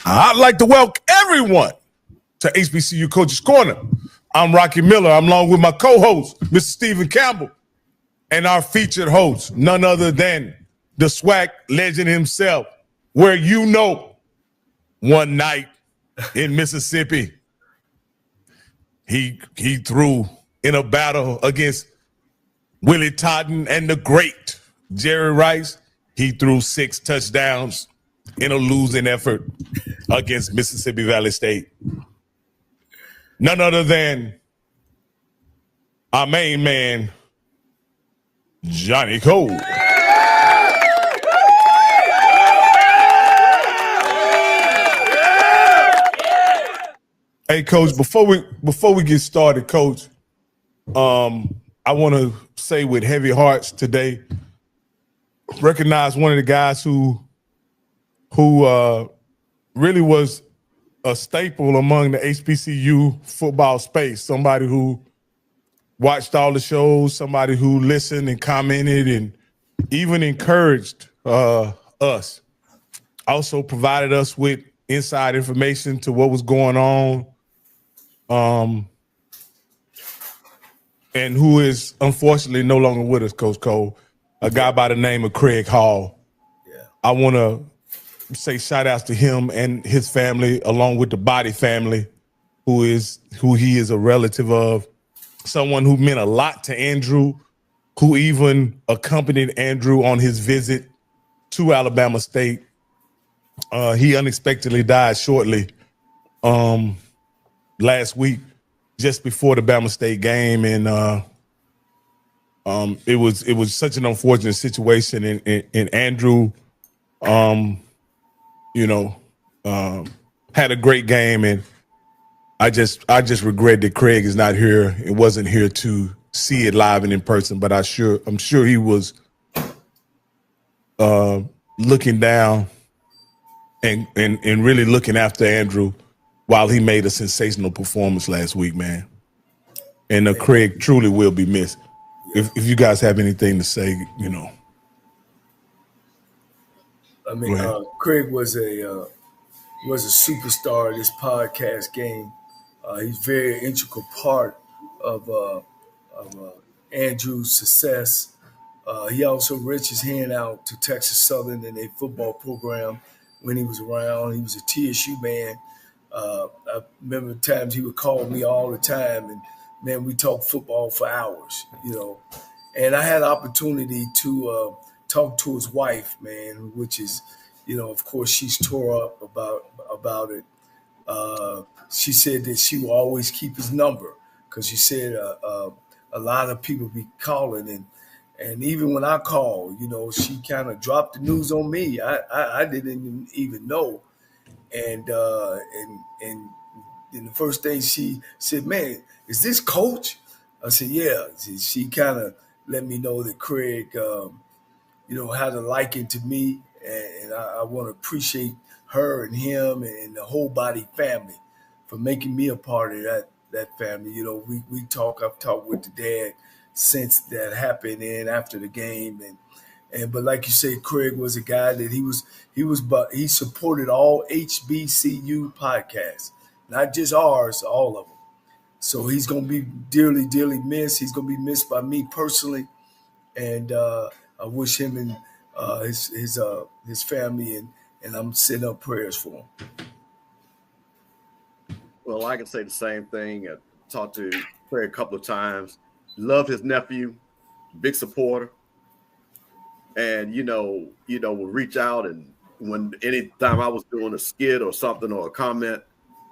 I'd like to welcome everyone to HBCU Coach's Corner. I'm Rocky Miller. I'm along with my co-host, Mr. Stephen Campbell, and our featured host, none other than the SWAC legend himself, where you know one night in Mississippi, he threw in a battle against Willie Totten and the great Jerry Rice. He threw 6 touchdowns in a losing effort against Mississippi Valley State. None other than our main man, Johnnie Cole. Hey, Coach, before we get started, Coach, I want to say with heavy hearts today, recognize one of the guys who really was a staple among the HBCU football space, somebody who watched all the shows, somebody who listened and commented and even encouraged us. Also provided us with inside information to what was going on, and who is unfortunately no longer with us, Coach Cole, a guy by the name of Craig Hall. Yeah. I want to say shout outs to him and his family, along with the Body family, who he is a relative of, someone who meant a lot to Andrew, who even accompanied Andrew on his visit to Alabama State. He unexpectedly died shortly last week, just before the Bama State game, and it was such an unfortunate situation. And Andrew, had a great game, and I just regret that Craig is not here. It wasn't here to see it live and in person, but I'm sure he was looking down and really looking after Andrew while he made a sensational performance last week, man. And Craig truly will be missed. If you guys have anything to say, I mean, Craig was a superstar of this podcast game. He's a very integral part of Andrew's success. He also reached his hand out to Texas Southern in a football program when he was around. He was a TSU man. I remember the times he would call me all the time, and man, we talked football for hours, And I had an opportunity to talk to his wife, man, which is, of course, she's tore up about it. She said that she will always keep his number because she said a lot of people be calling, and even when I call, she kind of dropped the news on me. I didn't even know, and the first thing she said, "Man, is this Coach?" I said, "Yeah." She kind of let me know that Craig, had a liking to me, and I want to appreciate her and him and the whole Body family for making me a part of that family. I've talked with the dad since that happened and after the game, but like you say, Craig was a guy that he supported all HBCU podcasts, not just ours, all of them. So he's going to be dearly, dearly missed. He's going to be missed by me personally, and I wish him and his family and I'm sending up prayers for him. Well, I can say the same thing. I talked to Craig a couple of times. Loved his nephew, big supporter, and would reach out, and when anytime I was doing a skit or something or a comment,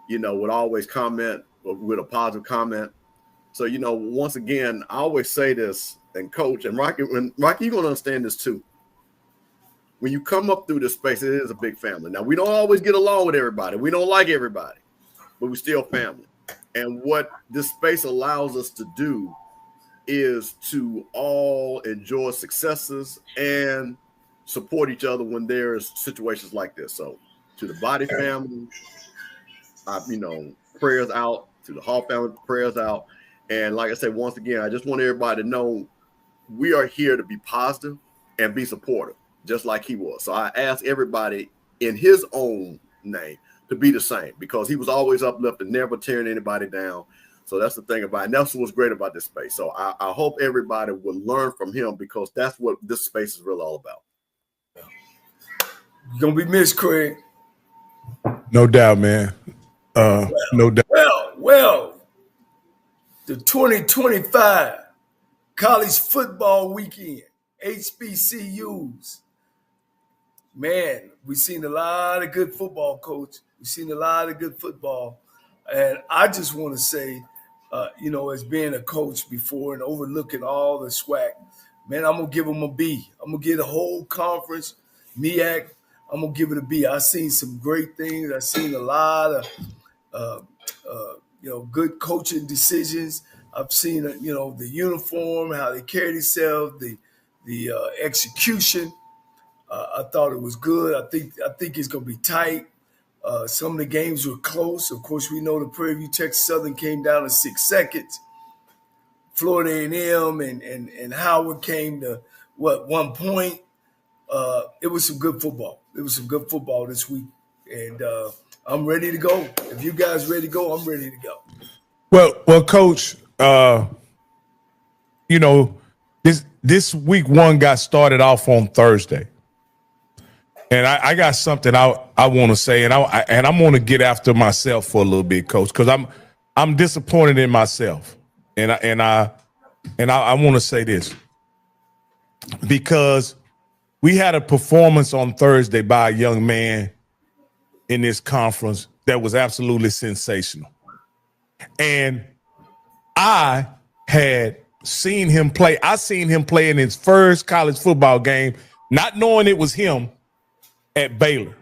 would always comment with a positive comment. So once again, I always say this, and Coach and Rocky, you're gonna understand this too. When you come up through this space, it is a big family. Now, we don't always get along with everybody. We don't like everybody, but we're still family. And what this space allows us to do is to all enjoy successes and support each other when there's situations like this. So to the Body family, prayers out. To the Hall family, prayers out. And like I said, once again, I just want everybody to know we are here to be positive and be supportive, just like he was. So I ask everybody in his own name to be the same, because he was always uplifting, never tearing anybody down. So that's the thing about it. And that's what's great about this space. So I hope everybody will learn from him, because that's what this space is really all about. You're going to be missed, Craig. No doubt, man. No doubt. Well, the 2025 college football weekend, HBCUs. Man, we've seen a lot of good football, Coach. We've seen a lot of good football. And I just want to say, as being a coach before and overlooking all the swag, man, I'm going to give them a B. I'm going to give the whole conference, MEAC, I'm going to give it a B. I've seen some great things. I've seen a lot of, good coaching decisions. I've seen, the uniform, how they carry themselves, the execution. I thought it was good. I think it's going to be tight. Some of the games were close. Of course, we know the Prairie View Texas Southern came down to 6 seconds. Florida A&M and Howard came to 1 point. It was some good football. It was some good football this week, and I'm ready to go. If you guys ready to go, I'm ready to go. Well, Coach. This week one got started off on Thursday. And I got something I want to say, and I'm going to get after myself for a little bit, Coach, because I'm disappointed in myself, and I want to say this, because we had a performance on Thursday by a young man in this conference that was absolutely sensational, and I had seen him play. I seen him play in his first college football game, not knowing it was him, at Baylor,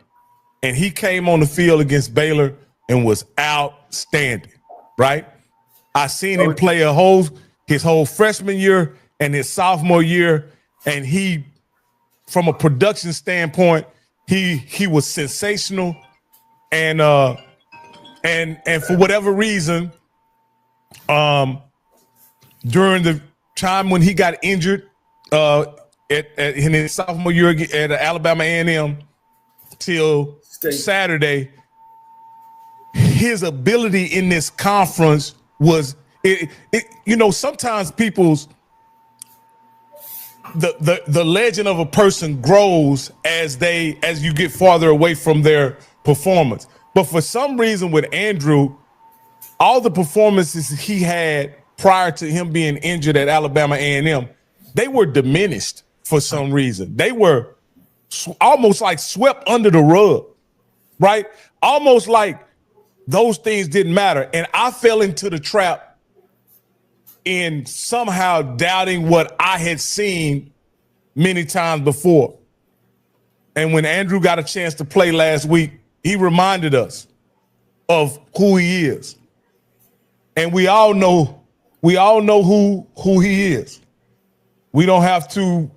and he came on the field against Baylor and was outstanding, right? I seen him play his whole freshman year and his sophomore year, and he, from a production standpoint, he was sensational, and for whatever reason, during the time when he got injured in his sophomore year at Alabama A&M, till Saturday, his ability in this conference was sometimes people's the legend of a person grows as you get farther away from their performance. But for some reason with Andrew, all the performances he had prior to him being injured at Alabama A&M, they were diminished for some reason. They were almost like swept under the rug, right? Almost like those things didn't matter. And I fell into the trap in somehow doubting what I had seen many times before. And when Andrew got a chance to play last week, he reminded us of who he is. And we all know who he is. We don't have to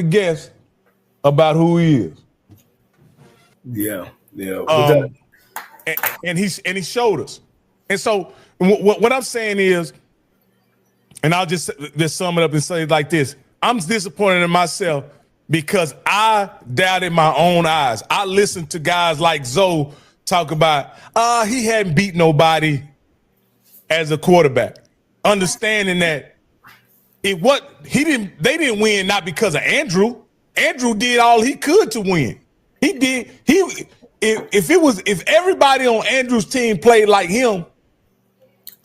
guess about who he is. Yeah. And he showed us. And so what I'm saying is, and I'll just sum it up and say it like this: I'm disappointed in myself because I doubted my own eyes. I listened to guys like Zoe talk about he hadn't beat nobody as a quarterback, understanding that they didn't win not because of Andrew. Andrew did all he could to win. If everybody on Andrew's team played like him,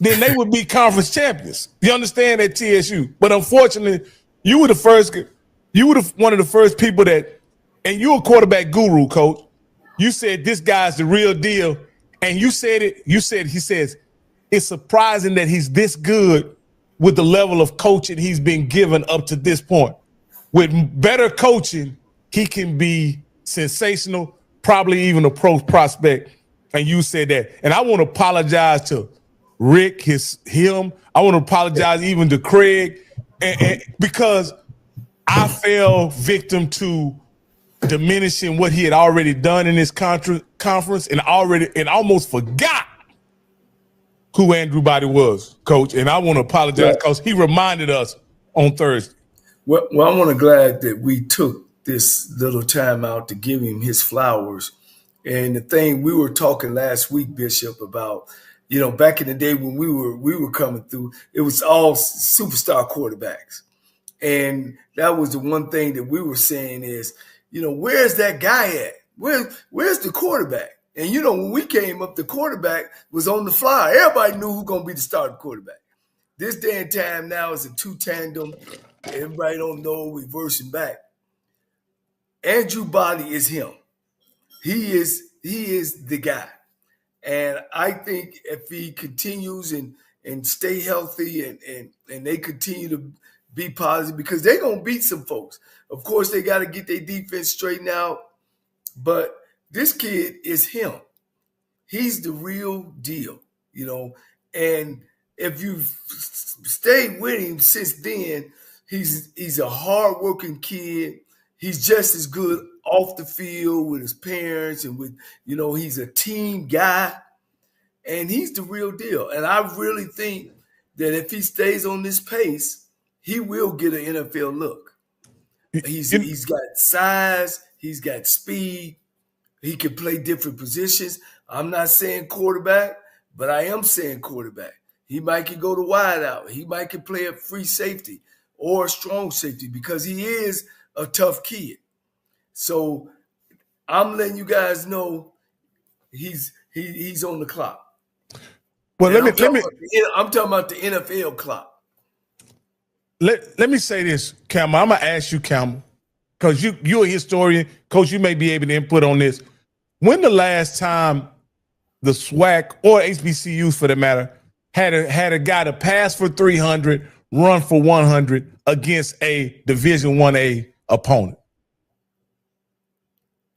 then they would be conference champions. You understand, at TSU? But unfortunately, you were one of the first people that, and you're a quarterback guru, Coach. You said this guy's the real deal, and he says it's surprising that he's this good with the level of coaching he's been given up to this point. With better coaching, he can be sensational, probably even a pro prospect. And you said that. And I want to apologize to Rick, him. I want to apologize even to Craig, and because I fell victim to diminishing what he had already done in this conference and almost forgot who Andrew Body was, Coach. And I want to apologize because he reminded us on Thursday. Well, I want to glad that we took this little time out to give him his flowers. And the thing we were talking last week, Bishop, about, back in the day when we were coming through, it was all superstar quarterbacks. And that was the one thing that we were saying is, where's that guy at? Where's the quarterback? And, when we came up, the quarterback was on the fly. Everybody knew who's going to be the starting quarterback. This day and time now is a two tandem. Everybody don't know, reversing back. Andrew Body is him. He is the guy. And I think if he continues and stay healthy and they continue to be positive, because they're going to beat some folks. Of course, they got to get their defense straightened out. But this kid is him. He's the real deal, And if you've stayed with him since then, he's a hardworking kid. He's just as good off the field with his parents and with, he's a team guy. And he's the real deal. And I really think that if he stays on this pace, he will get an NFL look. He's got size. He's got speed. He can play different positions. I'm not saying quarterback, but I am saying quarterback. He might can go to wide out. He might can play a free safety or a strong safety because he is a tough kid. So I'm letting you guys know he's on the clock. Well, I'm talking about the NFL clock. Let me say this, Campbell. I'm gonna ask you, Campbell, because you're a historian, Coach. You may be able to input on this. When the last time the SWAC or HBCUs, for that matter, had a guy to pass for 300, run for 100 against a Division 1A opponent?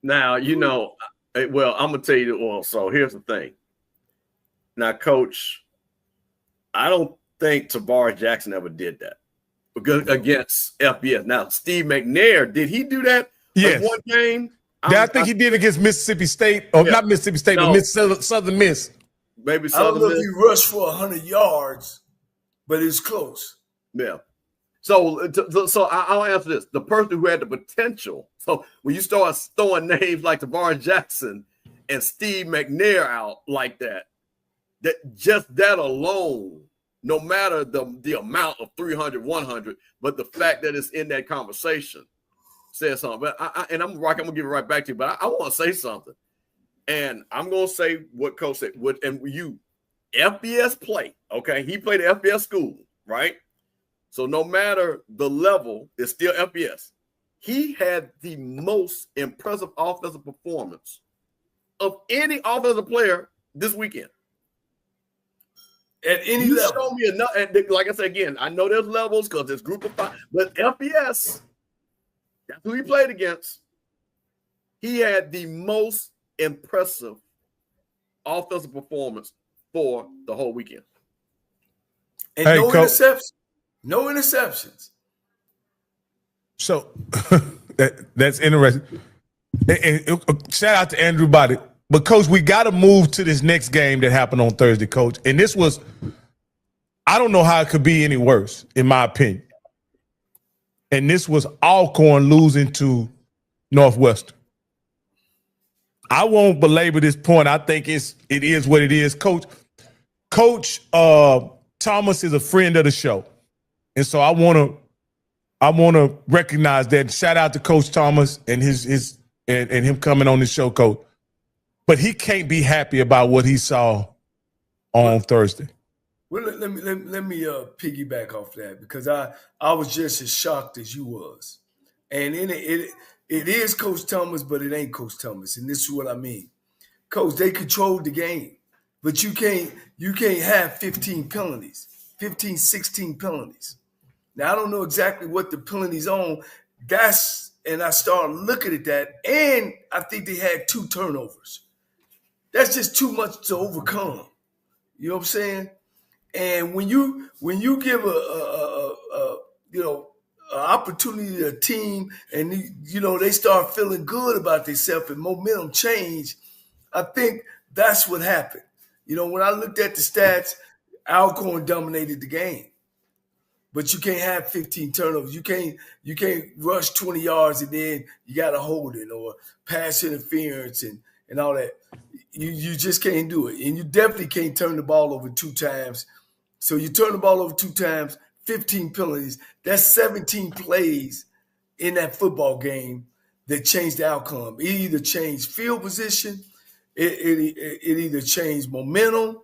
Now, well, I'm going to tell you, so here's the thing. Now, Coach, I don't think Tavares Jackson ever did that against FBS. Now, Steve McNair, did he do that? Yes. Like one game? I think he did against Mississippi State, or not Mississippi State, but Southern Miss. Maybe I don't know Southern if he rushed for 100 yards, but it's close. Yeah. So I'll answer this. The person who had the potential. So when you start throwing names like Tavares Jackson and Steve McNair out like that that alone, no matter the amount of 300, 100, but the fact that it's in that conversation says something. But I'm gonna give it right back to you. But I want to say something, and I'm gonna say what Coach said. FBS play, okay? He played at FBS school, right? So no matter the level, it's still FBS. He had the most impressive offensive performance of any offensive player this weekend. At any level. Show me enough. And like I said again, I know there's levels because there's group of 5, but FBS, that's who he played against. He had the most impressive offensive performance for the whole weekend. And interceptions. No interceptions. So that's interesting. And shout out to Andrew Body. But, Coach, we got to move to this next game that happened on Thursday, Coach. And this was, I don't know how it could be any worse, in my opinion. And this was Alcorn losing to Northwestern. I won't belabor this point. I think it is what it is. Coach Thomas is a friend of the show. And so I want to recognize that. Shout out to Coach Thomas and and him coming on the show, Coach. But he can't be happy about what he saw on Thursday. Well, let me piggyback off that because I was just as shocked as you was, and it is Coach Thomas, but it ain't Coach Thomas, and this is what I mean. Coach, they controlled the game, but you can't have 15 penalties, 15, 16 penalties. Now I don't know exactly what the penalties on. And I started looking at that, and I think they had 2 turnovers. That's just too much to overcome. You know what I'm saying? And when you give an opportunity to a team, and they start feeling good about themselves and momentum change, I think that's what happened. When I looked at the stats, Alcorn dominated the game. But you can't have 15 turnovers. You can't rush 20 yards and then you got to hold it, or pass interference and all that. You just can't do it. And you definitely can't turn the ball over 2 times. So you turn the ball over 2 times, 15 penalties. That's 17 plays in that football game that changed the outcome. It either changed field position, it either changed momentum,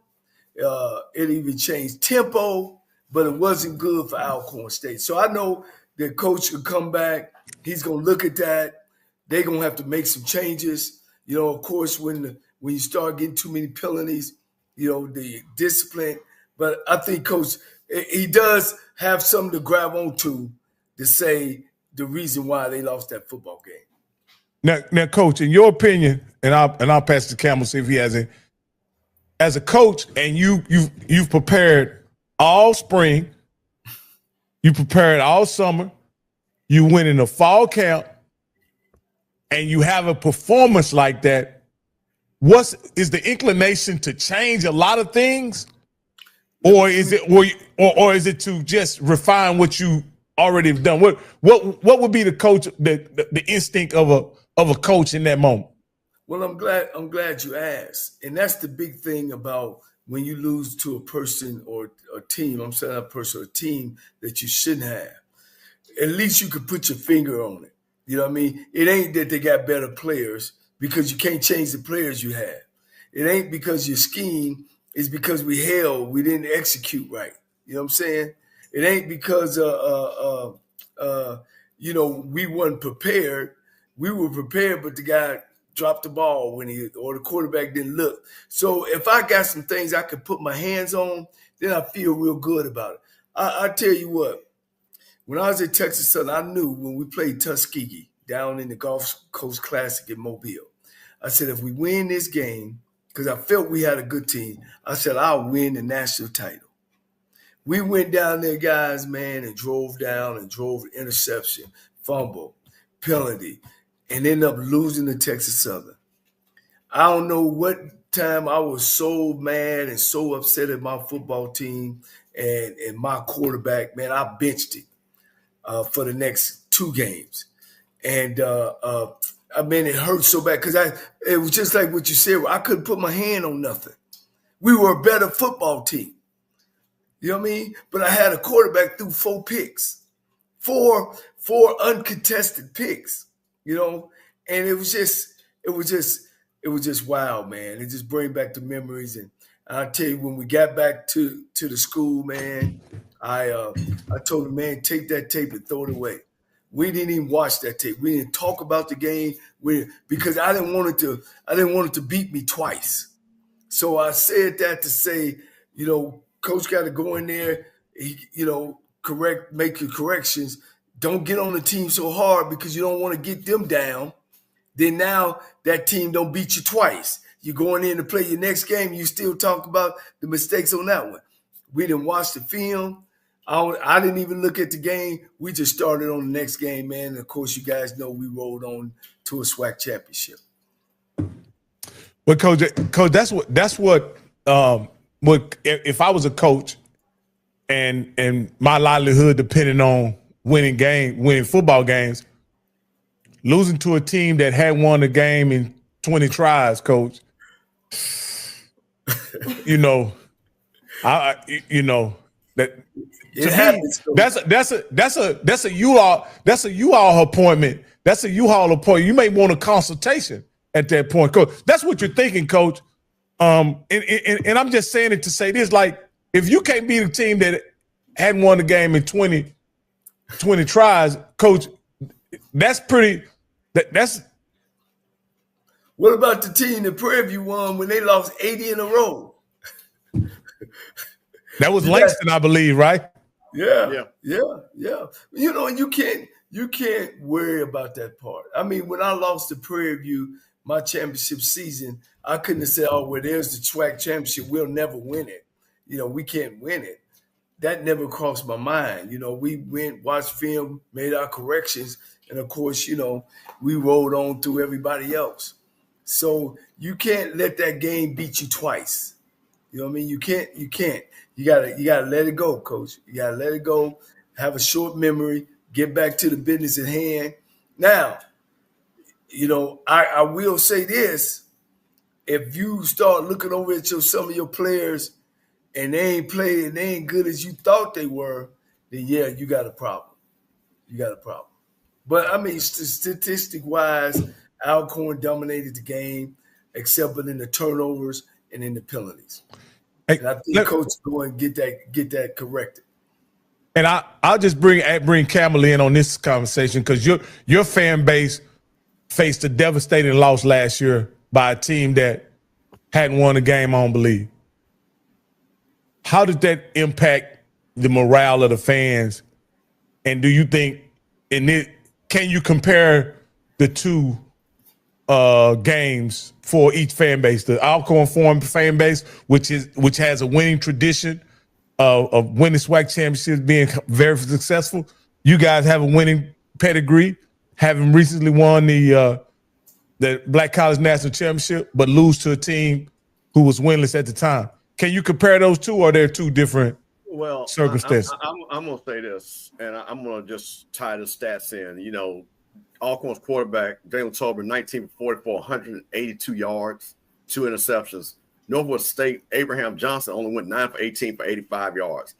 it even changed tempo, but it wasn't good for Alcorn State. So I know that coach could come back. He's going to look at that. They're going to have to make some changes. Of course, when you start getting too many penalties, the discipline. But I think Coach, he does have something to grab onto to say the reason why they lost that football game. Now, Coach, in your opinion, and I'll pass it to Campbell, see if he has it. As a coach, and you've prepared all spring, you prepared all summer, you went in a fall camp, and you have a performance like that. Is the inclination to change a lot of things, or is it or is it to just refine what you already have done? What would be the coach the instinct of a coach in that moment? Well, I'm glad you asked. And that's the big thing about when you lose to a person or a team. I'm saying a person or a team that you shouldn't have. At least you could put your finger on it. You know what I mean? It ain't that they got better players, because you can't change the players you have. It ain't because your scheme, it's because we didn't execute right. You know what I'm saying? It ain't because we weren't prepared. We were prepared, but the guy dropped the ball or the quarterback didn't look. So if I got some things I could put my hands on, then I feel real good about it. I tell you what, when I was at Texas Southern, I knew when we played Tuskegee down in the Gulf Coast Classic in Mobile, I said, if we win this game, because I felt we had a good team, I said, I'll win the national title. We went down there, guys, man, and drove interception, fumble, penalty, and ended up losing to Texas Southern. I don't know what time I was so mad and so upset at my football team and my quarterback. Man, I benched him for the next 2 games. And, it hurt so bad because it was just like what you said. I couldn't put my hand on nothing. We were a better football team. You know what I mean? But I had a quarterback threw 4 picks, four uncontested picks. And it was just wild, man. It just bring back the memories. And I tell you, when we got back to the school, man, I told him, man, take that tape and throw it away. We didn't even watch that tape. We didn't talk about the game because I didn't want it to beat me twice. So I said that to say, coach got to go in there, make your corrections. Don't get on the team so hard because you don't want to get them down. Then now that team don't beat you twice. You're going in to play your next game, you still talk about the mistakes on that one. We didn't watch the film. I didn't even look at the game. We just started on the next game, man. And of course, you guys know we rolled on to a SWAC championship. Well, coach, that's what if I was a coach and my livelihood depending on winning football games, losing to a team that had won the game in 20 tries, coach. That to happens, me, that's a U-Haul appointment. That's a U-Haul appointment. You may want a consultation at that point, coach. That's what you're thinking, coach. And I'm just saying it to say this: like, if you can't beat a team that hadn't won the game in 20 tries, coach, that's pretty. That's. What about the team that Prairie View won when they lost 80 in a row? That was Langston, I believe, right? Yeah. You can't worry about that part. I mean, when I lost to Prairie View, my championship season, I couldn't have said, "Oh, well, there's the SWAC championship. We'll never win it. We can't win it." That never crossed my mind. We went, watched film, made our corrections, and of course, we rolled on through everybody else. So you can't let that game beat you twice. You know what I mean? You can't. You gotta let it go, coach. You gotta let it go. Have a short memory. Get back to the business at hand. Now, I will say this: if you start looking over at some of your players and they ain't playing, they ain't good as you thought they were, then yeah, you got a problem. You got a problem. But I mean, statistic wise, Alcorn dominated the game, except in the turnovers and in the penalties. Hey, And I think coach is going to get that corrected. And I'll just bring Campbell in on this conversation because your fan base faced a devastating loss last year by a team that hadn't won a game, I don't believe. How did that impact the morale of the fans? And do you think can you compare the two games for each fan base? The Alcorn Forum fan base, which has a winning tradition of winning SWAC championships, being very successful. You guys have a winning pedigree, having recently won the Black College National Championship, but lose to a team who was winless at the time. Can you compare those two, or are there two different circumstances? I'm going to say this, and I'm going to just tie the stats in. Alcorn's quarterback, Jalen Tolbert, 19 for 44, 182 yards, 2 interceptions. Northwood State, Abraham Johnson only went 9 for 18 for 85 yards.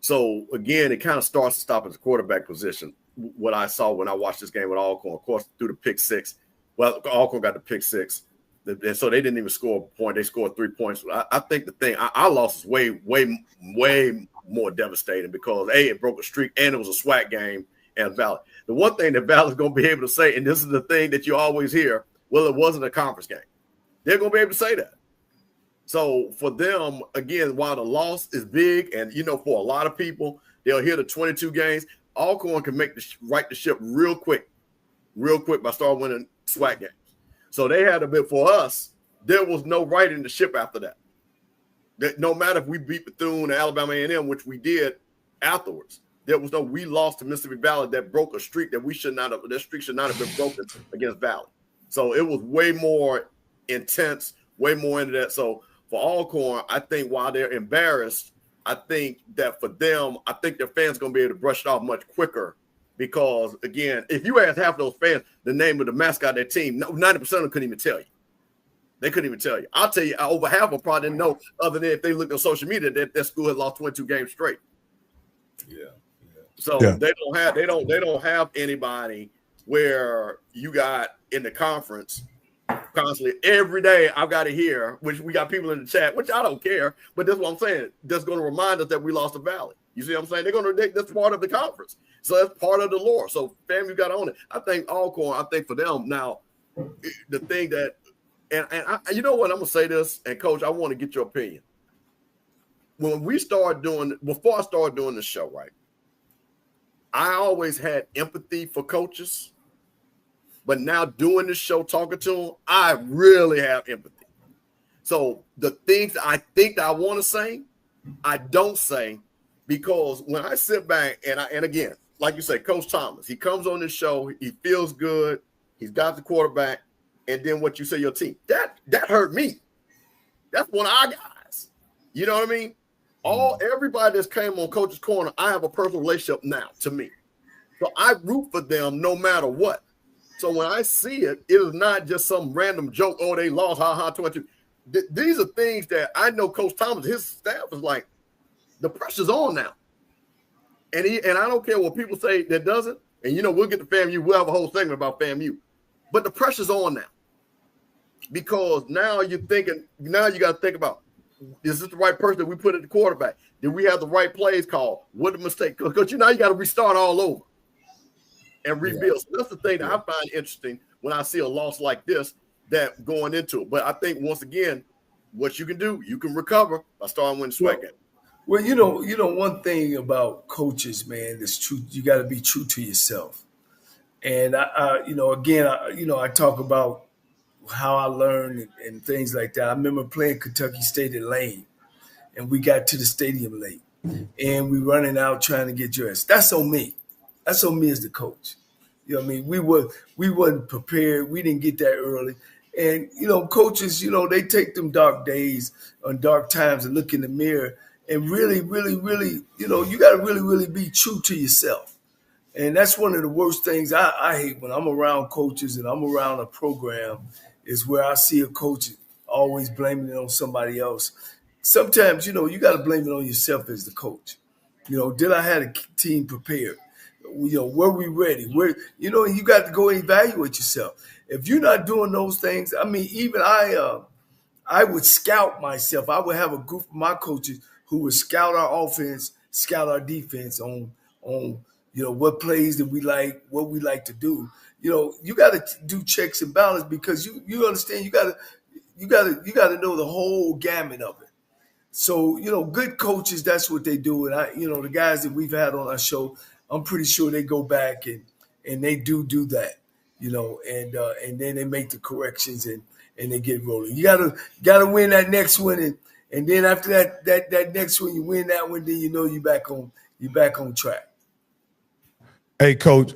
So, again, it kind of starts to stop at the quarterback position, what I saw when I watched this game with Alcorn. Of course, through the pick six. Well, Alcorn got the pick six. And so they didn't even score a point. They scored 3 points. I think the thing, our loss is way, way, way more devastating because, A, it broke a streak, and it was a SWAC game and Valley. The one thing that Valley's going to be able to say, and this is the thing that you always hear, well, it wasn't a conference game. They're going to be able to say that. So for them, again, while the loss is big, and, for a lot of people, they'll hear the 22 games, Alcorn can right the ship real quick by starting winning SWAC games. So they had a bit for us. There was no righting the ship after that. No matter if we beat Bethune or Alabama A&M, which we did afterwards, there was no we lost to Mississippi Valley that broke a streak that that streak should not have been broken against Valley. So it was way more intense, way more into that. So for Alcorn, I think while they're embarrassed, I think that for them, I think their fans are going to be able to brush it off much quicker because, again, if you ask half of those fans the name of the mascot of their team, 90% of them couldn't even tell you. They couldn't even tell you. I'll tell you, over half of them probably didn't know, other than if they looked on social media, that school had lost 22 games straight. Yeah. So they don't have anybody where you got in the conference constantly every day. I've got to hear, which we got people in the chat, which I don't care, but that's what I'm saying. That's going to remind us that we lost the Valley. You see what I'm saying? That's part of the conference. So that's part of the lore. So family got to own it. I think Alcorn, for them now, the thing that, and you know what, I'm going to say this, and Coach, I want to get your opinion. Before I started doing the show, right, I always had empathy for coaches, but now doing this show, talking to them, I really have empathy. So the things I think I want to say, I don't say, because when I sit back and again, like you say, Coach Thomas, he comes on this show, he feels good, he's got the quarterback, and then what you say, your team, that hurt me. That's one of our guys. You know what I mean? Everybody that's came on Coach's Corner, I have a personal relationship now to me. So I root for them no matter what. So when I see it, it is not just some random joke, oh, they lost, 22. These are things that I know Coach Thomas, his staff is like, the pressure's on now. And I don't care what people say that doesn't. And, we'll get to FAMU. We'll have a whole segment about FAMU. But the pressure's on now. Because now you got to think about, is this the right person that we put at the quarterback? Did we have the right plays called? What a mistake. Because you got to restart all over and rebuild. Yeah. So that's the thing that I find interesting when I see a loss like this, that going into it. But I think, once again, what you can do, you can recover by starting winning SWAC games. Well, one thing about coaches, man, that's true. You got to be true to yourself. And I talk about how I learned and things like that. I remember playing Kentucky State at Lane, and we got to the stadium late, and we running out trying to get dressed. That's on me. That's on me as the coach. You know what I mean? We wasn't prepared. We didn't get there early. And, coaches, they take them dark days and dark times and look in the mirror and really, really, really, you know, you got to really, really be true to yourself. And that's one of the worst things I hate when I'm around coaches and I'm around a program is where I see a coach always blaming it on somebody else. Sometimes, you know, you got to blame it on yourself as the coach. You know, did I have a team prepared? You know, were we ready? Where, you know, you got to go and evaluate yourself. If you're not doing those things, I mean, even I would scout myself. I would have a group of my coaches who would scout our offense, scout our defense on you know what plays that we like, what we like to do. You know, you got to do checks and balance because you understand you got to know the whole gamut of it. So, you know, good coaches, that's what they do. And you know, the guys that we've had on our show, I'm pretty sure they go back and they do that, you know, and then they make the corrections and they get rolling. You gotta win that next one, and then after that next one, you win that one, then you know you're back on track. Hey, Coach,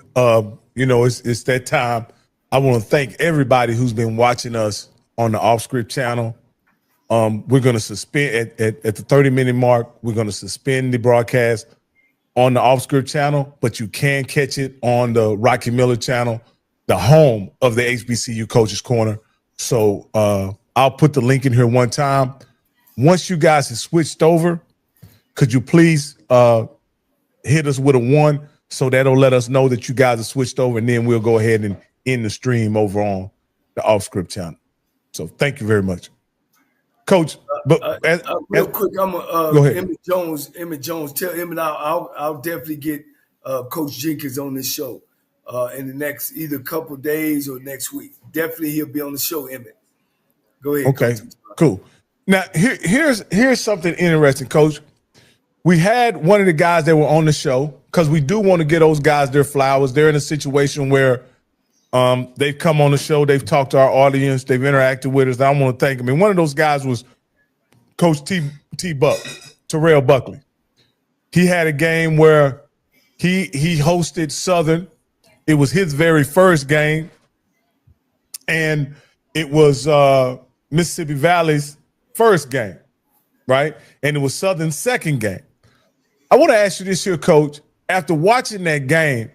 you know, it's that time. I want to thank everybody who's been watching us on the Off Script channel. We're going to suspend at the 30-minute mark. We're going to suspend the broadcast on the Off Script channel, but you can catch it on the Rocky Miller channel, the home of the HBCU Coaches Corner. So I'll put the link in here one time. Once you guys have switched over, could you please hit us with a 1 so that'll let us know that you guys have switched over, and then we'll go ahead and end the stream over on the Off Script channel. So thank you very much. Coach, but real quick, I'm go ahead. Emmett Jones, tell Emmett I'll definitely get Coach Jenkins on this show in the next either couple days or next week. Definitely he'll be on the show, Emmett. Go ahead. Okay, Coach. cool. Now here's something interesting, Coach. We had one of the guys that were on the show because we do want to get those guys their flowers. They're in a situation where they've come on the show, they've talked to our audience, they've interacted with us. I want to thank them. And one of those guys was Coach Terrell Buckley. He had a game where he hosted Southern. It was his very first game, and it was Mississippi Valley's first game, right? And it was Southern's second game. I want to ask you this here, Coach. After watching that game,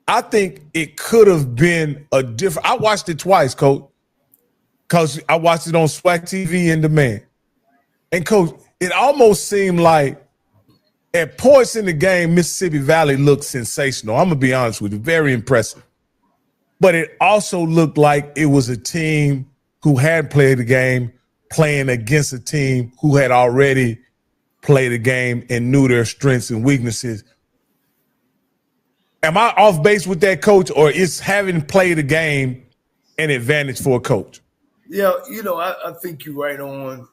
I think it could have been a different. I watched it twice, Coach, because I watched it on SWAC TV in demand. And, Coach, it almost seemed like at points in the game, Mississippi Valley looked sensational. I'm going to be honest with you, very impressive. But it also looked like it was a team who had played the game playing against a team who had already played the game and knew their strengths and weaknesses. Am I off base with that, Coach, or is having played a game an advantage for a coach? Yeah, you know, I think you're right on.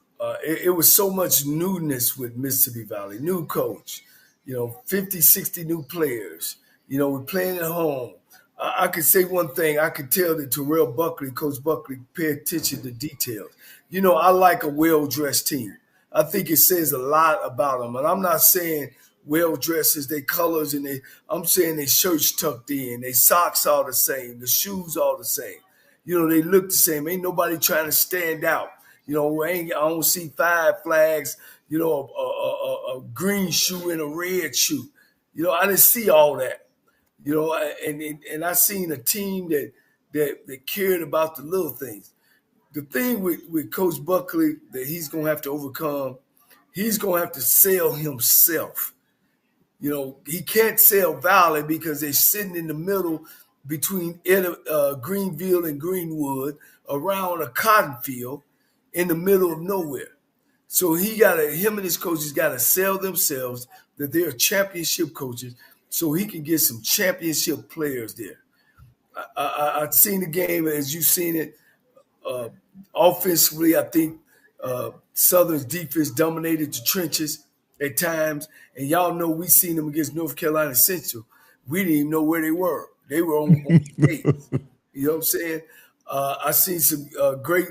It was so much newness with Mississippi Valley, new coach, you know, 50, 60 new players. You know, we're playing at home. I could say one thing. I could tell that Terrell Buckley, Coach Buckley, pay attention to details. You know, I like a well-dressed team. I think it says a lot about them. And I'm not saying well-dressed as their colors, and I'm saying their shirts tucked in, their socks all the same, the shoes all the same. You know, they look the same. Ain't nobody trying to stand out. You know, I don't see 5 flags, you know, a green shoe and a red shoe. You know, I didn't see all that. You know, and I seen a team that cared about the little things. The thing with Coach Buckley that he's going to have to overcome, he's going to have to sell himself. You know, he can't sell Valley because they're sitting in the middle between Greenville and Greenwood around a cotton field in the middle of nowhere. So him and his coaches got to sell themselves that they're championship coaches so he can get some championship players there. I've seen the game as you've seen it. Offensively, I think Southern's defense dominated the trenches at times. And y'all know we seen them against North Carolina Central. We didn't even know where they were. They were on stage. You know what I'm saying? I seen some great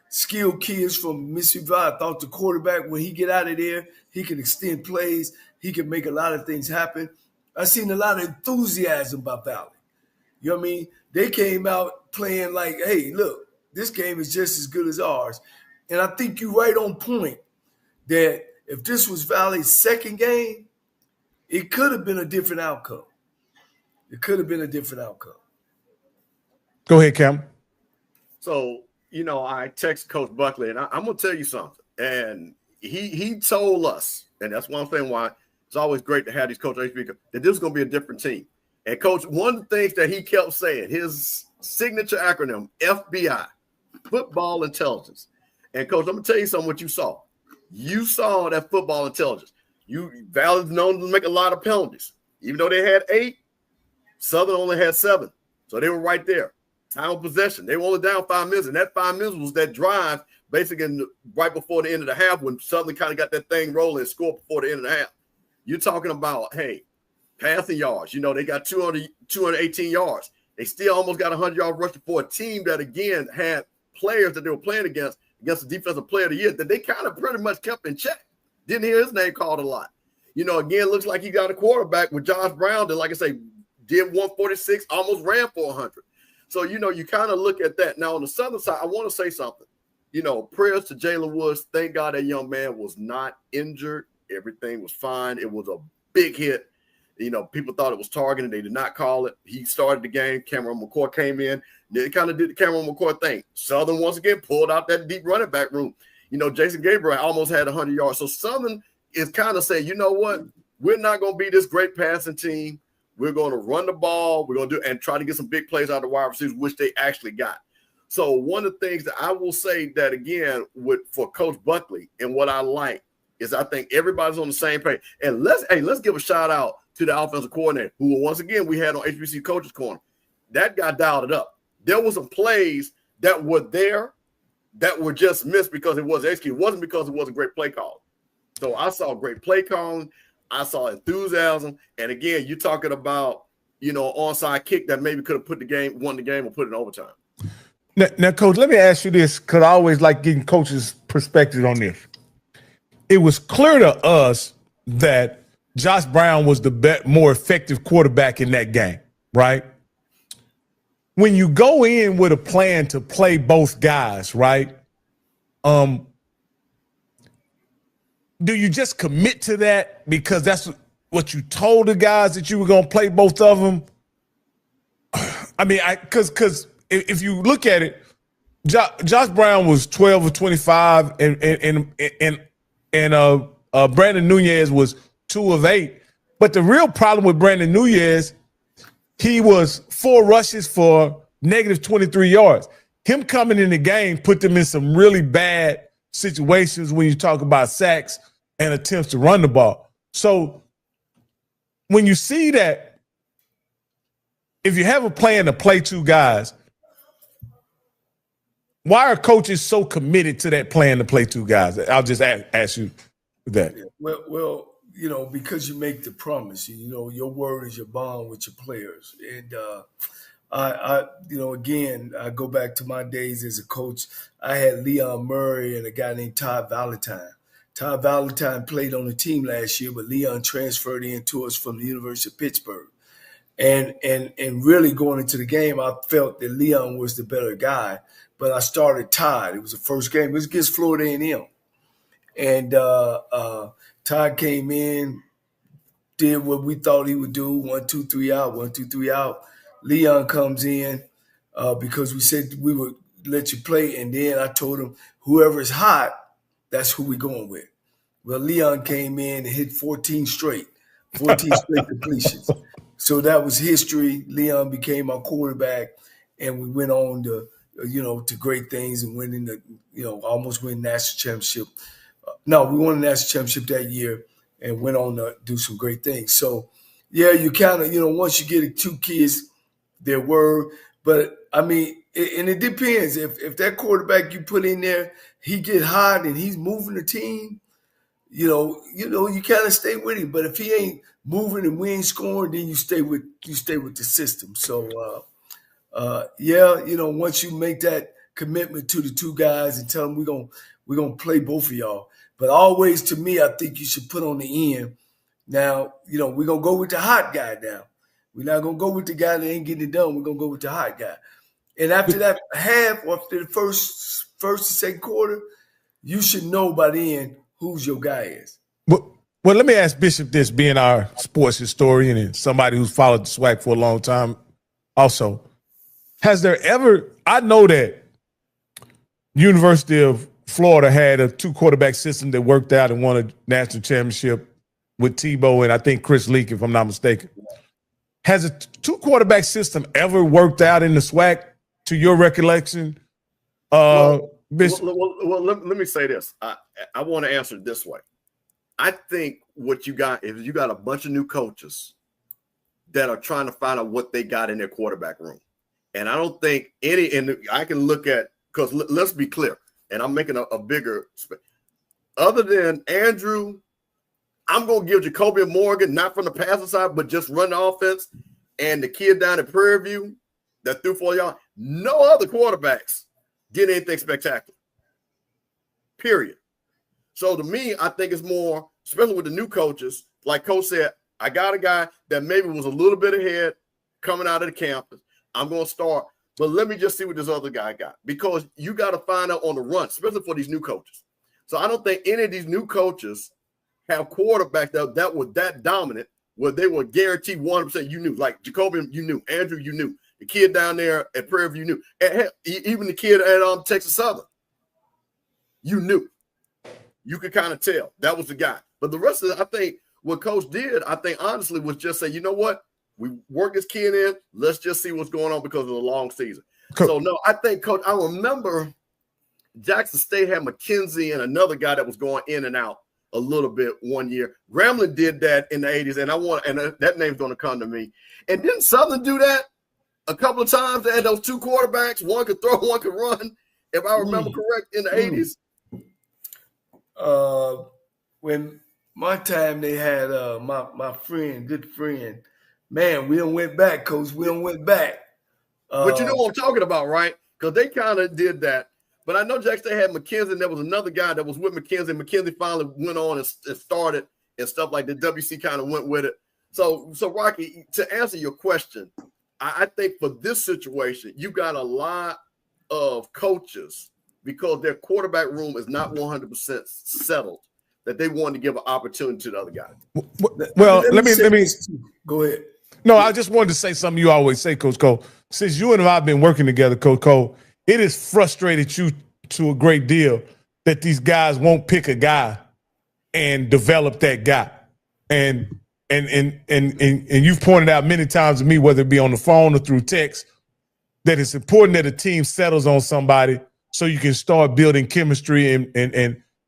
skilled kids from Mississippi Valley. I thought the quarterback, when he get out of there, he can extend plays. He can make a lot of things happen. I seen a lot of enthusiasm by Valley. You know what I mean? They came out playing like, hey, look, this game is just as good as ours. And I think you're right on point that if this was Valley's second game, it could have been a different outcome. It could have been a different outcome. Go ahead, Cam. So, I text Coach Buckley, and I'm going to tell you something. And he told us, and that's one thing why it's always great to have these coaches that this is going to be a different team. And, Coach, one of the things that he kept saying, his signature acronym, FBI, football intelligence. And, Coach, I'm going to tell you something what you saw. You saw that football intelligence. Valley's known to make a lot of penalties. Even though they had 8, Southern only had 7. So they were right there. Time of possession. They were only down 5 minutes, and that 5 minutes was that drive basically right before the end of the half when Southern kind of got that thing rolling and scored before the end of the half. You're talking about, hey, passing yards. They got 218 yards. They still almost got 100 yards rushing for a team that, again, had players that they were playing against the defensive player of the year that they kind of pretty much kept in check. Didn't hear his name called a lot. Again, looks like he got a quarterback with Josh Brown that, like I say, did 146, almost ran for 100. So, you kind of look at that. Now, on the Southern side, I want to say something. Prayers to Jalen Woods. Thank God that young man was not injured. Everything was fine. It was a big hit. People thought it was targeting. They did not call it. He started the game. Cameron McCoy came in. They kind of did the Cameron McCoy thing. Southern, once again, pulled out that deep running back room. Jason Gabriel almost had 100 yards. So Southern is kind of saying, you know what? We're not going to be this great passing team. We're going to run the ball. We're going to do and try to get some big plays out of the wide receivers, which they actually got. So one of the things that I will say that, again, for Coach Buckley and what I like is I think everybody's on the same page. And let's give a shout out to the offensive coordinator, who once again we had on HBCU Coaches Corner. That guy dialed it up. There were some plays that were there that were just missed because it wasn't executed. It wasn't because it wasn't great play call. So I saw great play calling. I saw enthusiasm. And again, you're talking about, onside kick that maybe could have won the game or put it in overtime. Now, Coach, let me ask you this, because I always like getting coaches' perspective on this. It was clear to us that Josh Brown was the more effective quarterback in that game, right? When you go in with a plan to play both guys, right? Do you just commit to that because that's what you told the guys that you were going to play both of them? I mean, because if you look at it, Josh Brown was 12 of 25, and Brandon Nunez was 2 of 8. But the real problem with Brandon Nunez, he was 4 rushes for negative 23 yards. Him coming in the game put them in some really bad situations when you talk about sacks and attempts to run the ball. So when you see that, if you have a plan to play 2 guys, why are coaches so committed to that plan to play 2 guys? I'll just ask you that. Well, because you make the promise, your word is your bond with your players. And again, I go back to my days as a coach. I had Leon Murray and a guy named Todd Valentine. Todd Valentine played on the team last year, but Leon transferred in to us from the University of Pittsburgh. And really going into the game, I felt that Leon was the better guy, but I started Todd. It was the first game. It was against Florida A&M. And Todd came in, did what we thought he would do, 1, 2, 3 out, 1, 2, 3 out. Leon comes in because we said we would let you play, and then I told him whoever's hot, that's who we're going with. Well, Leon came in and hit 14 straight completions. So that was history. Leon became our quarterback, and we went on to, to great things and winning almost win national championship. No, we won the national championship that year and went on to do some great things. So, yeah, you kind of, once you get 2 kids, their word. But, I mean, and it depends. If that quarterback you put in there, he get hot and he's moving the team, you kind of stay with him. But if he ain't moving and we ain't scoring, then you stay with the system. So, once you make that commitment to the 2 guys and tell them we're gonna play both of y'all. But always, to me, I think you should put on the end. Now, we're gonna go with the hot guy now. We're not gonna go with the guy that ain't getting it done. We're gonna go with the hot guy. And after that half, or after the first and second quarter, you should know by the end who's your guy is. Well, let me ask Bishop this, being our sports historian and somebody who's followed the SWAC for a long time. Also, has there ever? I know that University of Florida had a 2-quarterback system that worked out and won a national championship with Tebow and I think Chris Leak, if I'm not mistaken. Has a 2-quarterback system ever worked out in the SWAC, to your recollection? Well, let me say this. I want to answer it this way. I think what you got is you got a bunch of new coaches that are trying to find out what they got in their quarterback room. And I don't think any, and I can look at, because let's be clear, and I'm making a bigger, other than Andrew, I'm going to give Jacoby Morgan, not from the passing side, but just run the offense, and the kid down at Prairie View that threw 4 yards. No other quarterbacks did anything spectacular, period. So to me, I think it's more, especially with the new coaches, like Coach said, I got a guy that maybe was a little bit ahead coming out of the campus. I'm going to start, but let me just see what this other guy got, because you got to find out on the run, especially for these new coaches. So I don't think any of these new coaches have quarterbacks that were that dominant where they were guaranteed 100%. You knew, like Jacoby, you knew, Andrew, you knew, the kid down there at Prairie View, you knew, and even the kid at Texas Southern, you knew. You could kind of tell that was the guy. But the rest of it, I think what Coach did, I think honestly, was just say, you know what? We work this kid in. Let's just see what's going on because of the long season. So, no, I think, Coach, I remember Jackson State had McKenzie and another guy that was going in and out a little bit one year. Grambling did that in the 80s, and that name's going to come to me. And didn't Southern do that a couple of times? They had those 2 quarterbacks. One could throw, one could run, if I remember correct, in the 80s. When my time they had my friend, good friend, man, we done went back, Coach. We done went back. But you know what I'm talking about, right? Because they kind of did that. But I know Jackson had McKenzie, and there was another guy that was with McKenzie. McKenzie finally went on and started and stuff like that. WC kind of went with it. So Rocky, to answer your question, I think for this situation, you got a lot of coaches because their quarterback room is not 100% settled, that they want to give an opportunity to the other guy. Well, let me go ahead. No, I just wanted to say something you always say, Coach Cole. Since you and I have been working together, Coach Cole, it has frustrated you to a great deal that these guys won't pick a guy and develop that guy. And you've pointed out many times to me, whether it be on the phone or through text, that it's important that a team settles on somebody so you can start building chemistry and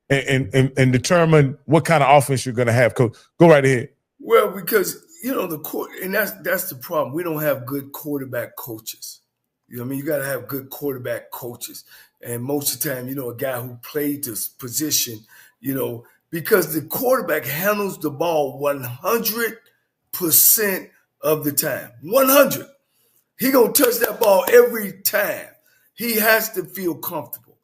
determine what kind of offense you're going to have. Coach, go right ahead. Well, because the court, and that's the problem. We don't have good quarterback coaches. You know what I mean? You got to have good quarterback coaches, and most of the time, a guy who played this position, because the quarterback handles the ball 100% of the time. 100. He gonna touch that ball every time. He has to feel comfortable.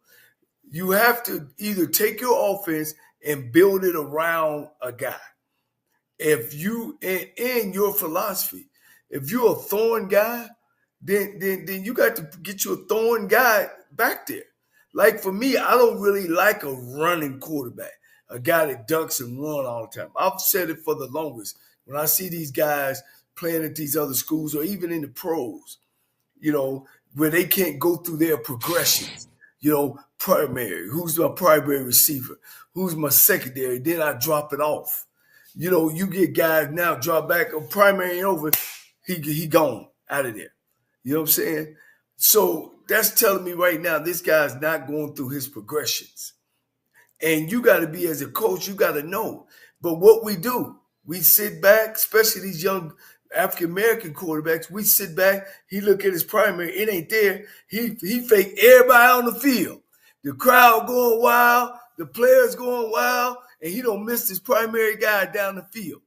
You have to either take your offense and build it around a guy. If you in your philosophy, if you're a throwing guy, then you got to get you a throwing guy back there. Like for me, I don't really like a running quarterback, a guy that ducks and run all the time. I've said it for the longest. When I see these guys playing at these other schools or even in the pros, where they can't go through their progressions, primary, who's my primary receiver, who's my secondary, then I drop it off. You get guys now drop back on primary and over, he gone out of there. You know what I'm saying? So that's telling me right now this guy's not going through his progressions. And you got to be, as a coach, you got to know. But what we do, we sit back, especially these young African-American quarterbacks, we sit back, he look at his primary, it ain't there. He fake everybody on the field. The crowd going wild, the players going wild, and he don't miss his primary guy down the field.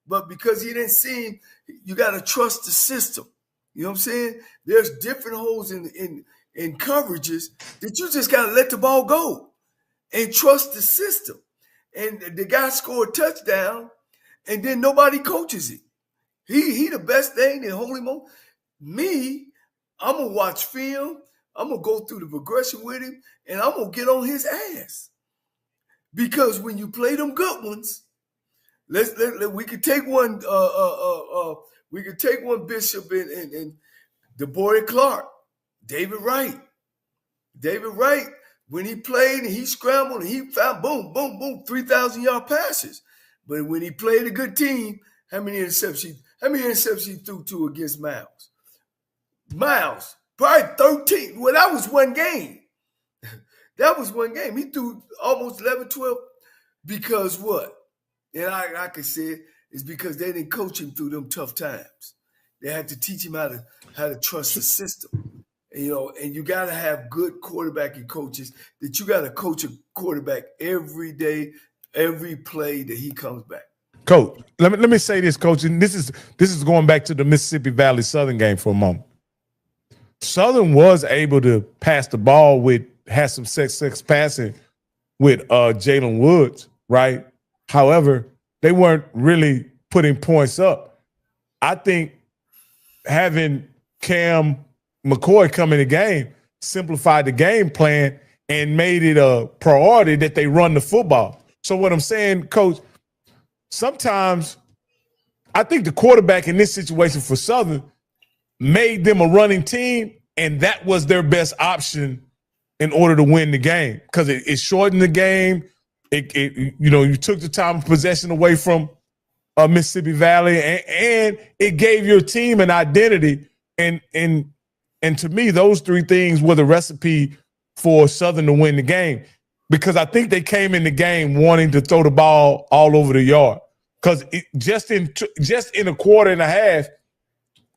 But because he didn't see him, you got to trust the system. You know what I'm saying? There's different holes in coverages that you just got to let the ball go and trust the system. And the guy scored a touchdown, and then nobody coaches it. He the best thing in holy mo. Me, I'm going to watch film. I'm going to go through the progression with him, and I'm going to get on his ass. Because when you play them good ones, we could take one. We could take one Bishop and DeBoer Clark, David Wright. David Wright, when he played and he scrambled and he found boom, 3,000-yard passes. But when he played a good team, how many interceptions he threw to against Miles? Miles, probably 13. Well, that was one game. That was one game. He threw almost 11, 12. Because what? And I can say it's because they didn't coach him through them tough times. They had to teach him how to trust the system. And, and you got to have good quarterbacking coaches that you got to coach a quarterback every day, every play that he comes back. Coach, let me say this, Coach, and this is going back to the Mississippi Valley Southern game for a moment. Southern was able to pass the ball had some success passing with Jalen Woods, right? However, they weren't really putting points up. I think having Cam McCoy come in the game simplified the game plan and made it a priority that they run the football. So what I'm saying, Coach, sometimes I think the quarterback in this situation for Southern made them a running team, and that was their best option in order to win the game because it shortened the game. You took the time of possession away from Mississippi Valley, and it gave your team an identity. And to me, those three things were the recipe for Southern to win the game because I think they came in the game wanting to throw the ball all over the yard because just in a quarter and a half,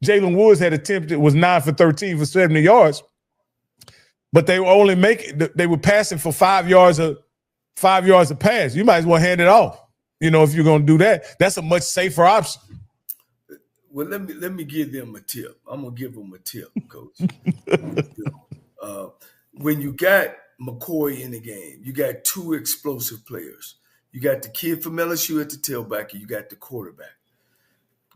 Jalen Woods had attempted was 9 for 13 for 70 yards, but they were they were passing for 5 yards a pass. You might as well hand it off. If you're going to do that, that's a much safer option. Well, let me give them a tip. I'm gonna give them a tip, Coach. When you got McCoy in the game, you got two explosive players. You got the kid from LSU at the tailback, and you got the quarterback.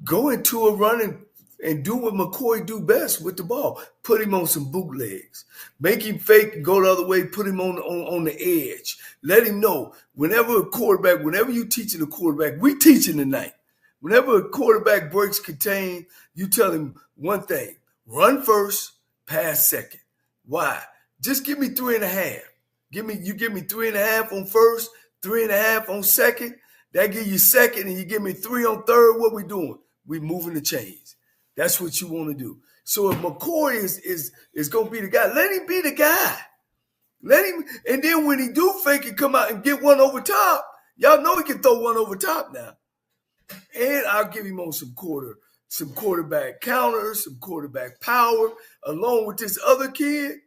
Go into a run and do what McCoy do best with the ball. Put him on some bootlegs. Make him fake and go the other way. Put him on the edge. Let him know whenever you teaching a quarterback, we teaching tonight. Whenever a quarterback breaks contain, you tell him one thing: run first, pass second. Why? Just give me 3.5. Give me 3.5 on first, 3.5 on second. That give you second, and you give me 3 on third. What we doing? We moving the chains. That's what you want to do. So if McCoy is going to be the guy, let him be the guy. Let him, and then when he do fake it, come out and get one over top. Y'all know he can throw one over top now. And I'll give him on some quarterback counters, some quarterback power, along with this other kid.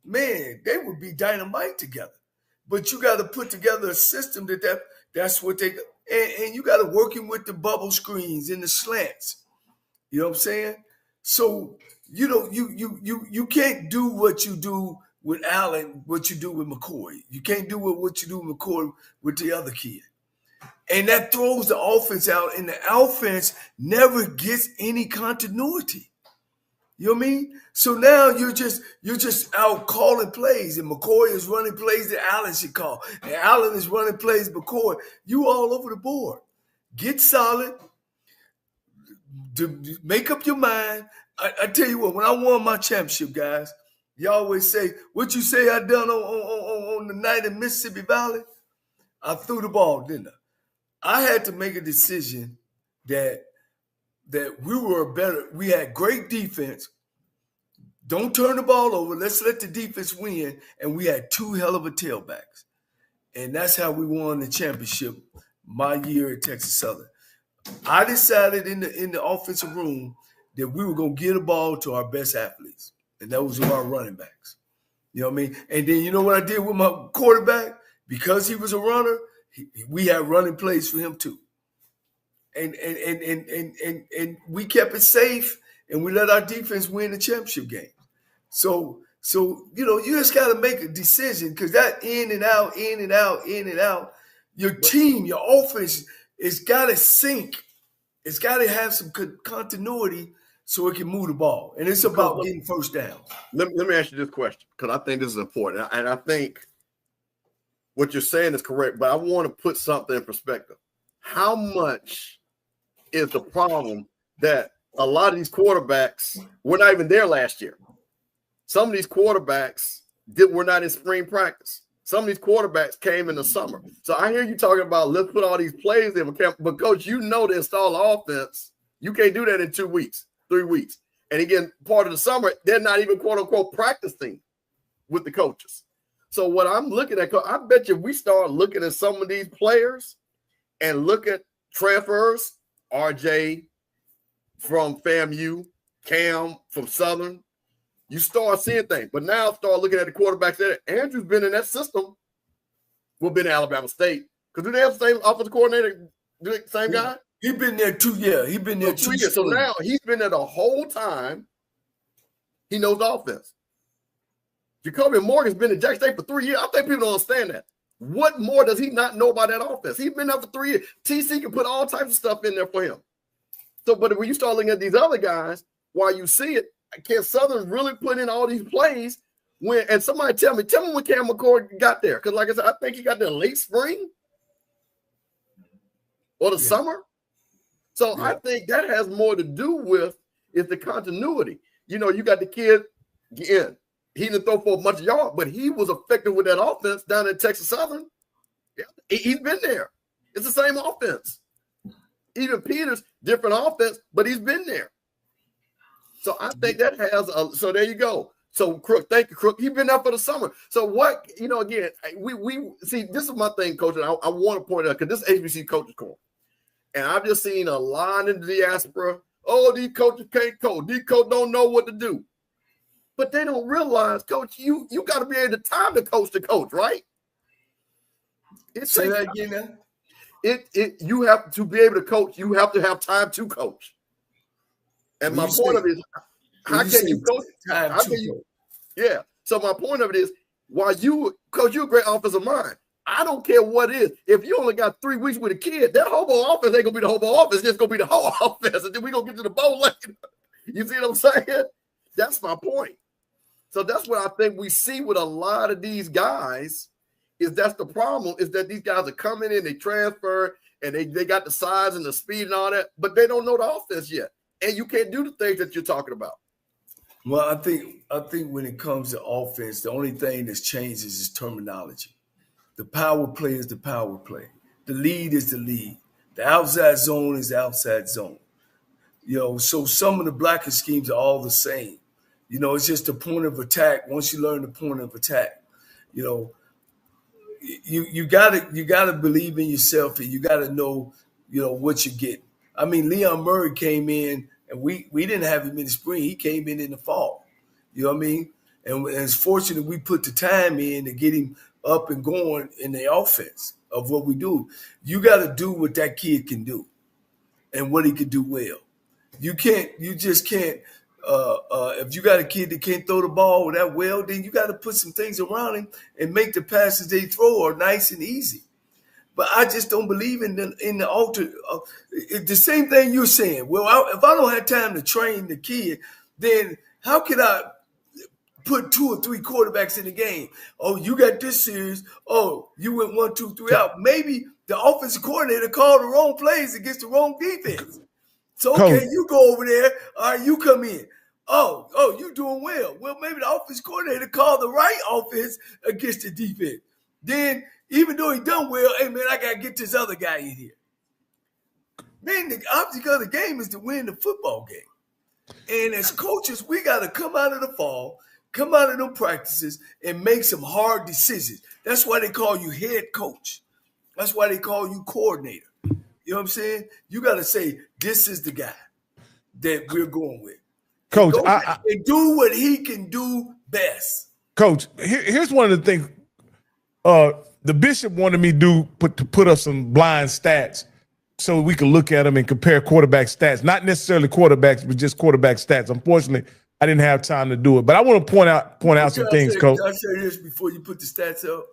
Man, they would be dynamite together. But you got to put together a system that's what they and you got to work him with the bubble screens and the slants. You know what I'm saying? So you can't do what you do with Allen, what you do with McCoy. You can't do what you do with McCoy with the other kid. And that throws the offense out, and the offense never gets any continuity. You know what I mean? So now you're just out calling plays, and McCoy is running plays that Allen should call, and Allen is running plays McCoy. You all over the board. Get solid. Make up your mind. I tell you what, when I won my championship, guys, you always say, what you say I done on the night in Mississippi Valley? I threw the ball, didn't I? I had to make a decision that we had great defense. Don't turn the ball over. Let's let the defense win. And we had 2 hell of a tailbacks. And that's how we won the championship my year at Texas Southern. I decided in the offensive room that we were going to get the ball to our best athletes. And that was our running backs. You know what I mean? And then you know what I did with my quarterback? Because he was a runner, we had running plays for him too. And we kept it safe, and we let our defense win the championship game. So you just got to make a decision, because that in and out, your team, your offense, it's got to sync. It's got to have some continuity so it can move the ball. And it's about getting first down. Let me ask you this question, because I think this is important. And I think what you're saying is correct, but I want to put something in perspective. how much is the problem that a lot of these quarterbacks were not even there last year? Some of these quarterbacks were not in spring practice. Some of these quarterbacks came in the summer. So I hear you talking about let's put all these plays in. But, Coach, you know to install the offense, you can't do that in 2 weeks, 3 weeks. And again, part of the summer, they're not even quote-unquote practicing with the coaches. So what I'm looking at, I bet you we start looking at some of these players and look at transfers, RJ from FAMU, Cam from Southern, you start seeing things. But now start looking at the quarterbacks there. Andrew's been in that system. We've been in Alabama State. Because do they have the same offensive coordinator, same guy? He's been there 2 years. He's been there 2 years. So now he's been there the whole time. He knows the offense. Jacoby Morgan's been in Jack State for 3 years. I think people don't understand that. What more does he not know about that offense? He's been there for 3 years. TC can put all types of stuff in there for him. So, but when you start looking at these other guys, while you see it, can Southern really put in all these plays? And somebody tell me when Cam McCord got there. Because like I said, I think he got there late spring or the summer. So I think that has more to do with is the continuity. You know, you got the kid in. He didn't throw for a bunch of yards, but he was effective with that offense down in Texas Southern. Yeah, he's been there. It's the same offense. Even Peters, different offense, but he's been there. So I think that has so there you go. So Crook, thank you, Crook. He's been there for the summer. So what, you know, again, we see this is my thing, Coach, and I want to point out because this is HBC Coaches Corner. And I've just seen a line in the diaspora. Oh, these coaches can't coach. These coaches don't know what to do. But they don't realize, Coach, you got to be able to time the coach, right? Say that again now. You have to be able to coach. You have to have time to coach. And my point of it is, how can you coach? How can you? Yeah. So my point of it is, while Coach, you're a great offensive mind. I don't care what it is. If you only got 3 weeks with a kid, that hobo offense ain't gonna be the hobo offense. It's just gonna be the whole offense, and then we gonna get to the bowl later. You see what I'm saying? That's my point. So that's what I think we see with a lot of these guys. Is that's the problem? Is that these guys are coming in, they transfer, and they got the size and the speed and all that, but they don't know the offense yet, and you can't do the things that you're talking about. Well, I think when it comes to offense, the only thing that's changed is terminology. The power play is the power play. The lead is the lead. The outside zone is the outside zone. You know, so some of the blocking schemes are all the same. You know, it's just the point of attack. Once you learn the point of attack, you know, you gotta believe in yourself, and you gotta know, you know, what you get. I mean, Leon Murray came in, and we didn't have him in the spring. He came in the fall. You know what I mean? And it's fortunate we put the time in to get him up and going in the offense of what we do. You got to do what that kid can do and what he can do well. You just can't. If you got a kid that can't throw the ball that well, then you got to put some things around him and make the passes they throw are nice and easy. But I just don't believe in the alter. The same thing you're saying. Well, if I don't have time to train the kid, then how can I put 2 or 3 quarterbacks in the game? Oh, you got this series. Oh, you went 1, 2, 3 out. Maybe the offensive coordinator called the wrong plays against the wrong defense. So, okay, you go over there. All right, you come in. Oh, you doing well. Well, maybe the offensive coordinator called the right offense against the defense. Then, even though he done well, hey, man, I got to get this other guy in here. Man, the object of the game is to win the football game. And as coaches, we got to come out of the fall, come out of them practices, and make some hard decisions. That's why they call you head coach. That's why they call you coordinator. You know what I'm saying? You got to say, this is the guy that we're going with. Coach, and do what he can do best. Coach, here's one of the things. The bishop wanted me to put up some blind stats so we can look at them and compare quarterback stats. Not necessarily quarterbacks, but just quarterback stats. Unfortunately, I didn't have time to do it. But I want to point out some things, Coach. I'll say this before you put the stats up.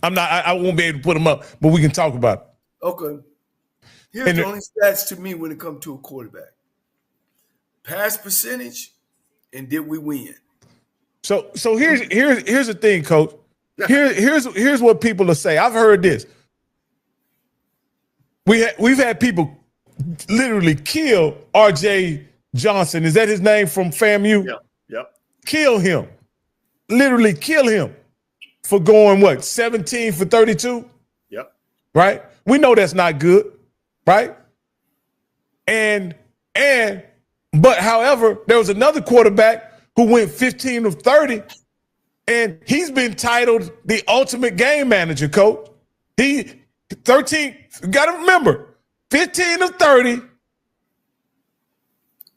I won't be able to put them up, but we can talk about it. Okay. Here's the only stats to me when it comes to a quarterback. Pass percentage, and did we win? So here's the thing, Coach. Here's what people will say. I've heard this. We've had people literally kill R.J. Johnson. Is that his name from FAMU? Yeah. Yep. Kill him. Literally kill him for going, what, 17 for 32? Yep. Right? We know that's not good, right? But however, there was another quarterback who went 15 of 30, and he's been titled the ultimate game manager, coach. He 13, got to remember, 15 of 30,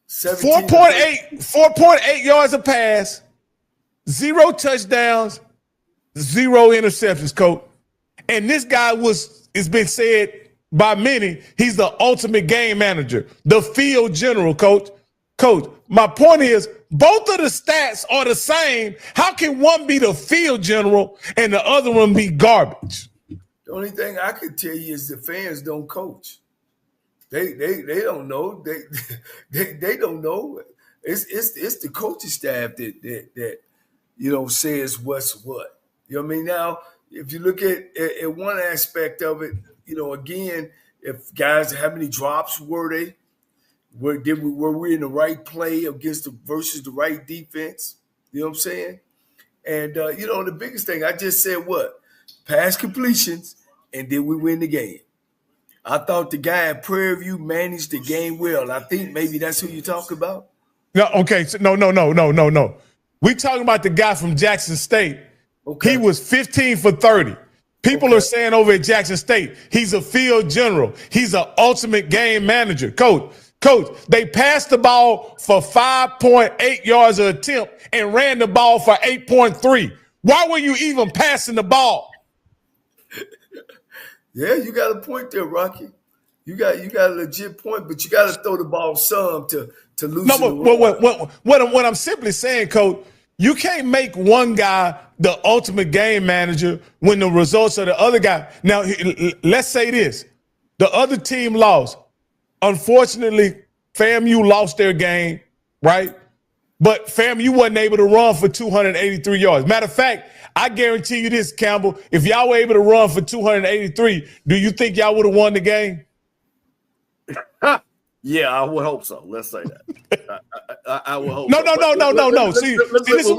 4.8 yards a pass, 0 touchdowns, 0 interceptions, coach. And this guy it's been said by many, he's the ultimate game manager, the field general, coach. Coach, my point is, both of the stats are the same. How can one be the field general and the other one be garbage? The only thing I could tell you is the fans don't coach. They don't know. They don't know. It's the coaching staff that says what's what. You know what I mean? Now, if you look at one aspect of it, again, if guys, how many drops were they? Were we in the right play versus the right defense? You know what I'm saying? And the biggest thing I just said, what? Pass completions, and then we win the game. I thought the guy at Prairie View managed the game well. I think maybe that's who you talk about. No, okay. So, no. We talking about the guy from Jackson State. Okay. He was 15 for 30. People are saying over at Jackson State, he's a field general. He's an ultimate game manager. Coach, they passed the ball for 5.8 yards an attempt and ran the ball for 8.3. Why were you even passing the ball? Yeah, you got a point there, Rocky. You got a legit point, but you got to throw the ball some to loosen what I'm simply saying, Coach, you can't make one guy the ultimate game manager when the results of the other guy. Now, let's say this. The other team lost. Unfortunately, FAMU lost their game, right? But FAMU wasn't able to run for 283 yards. Matter of fact, I guarantee you this, Campbell, if y'all were able to run for 283, do you think y'all would have won the game? Yeah, I would hope so. Let's say that. I would hope. No. See, this is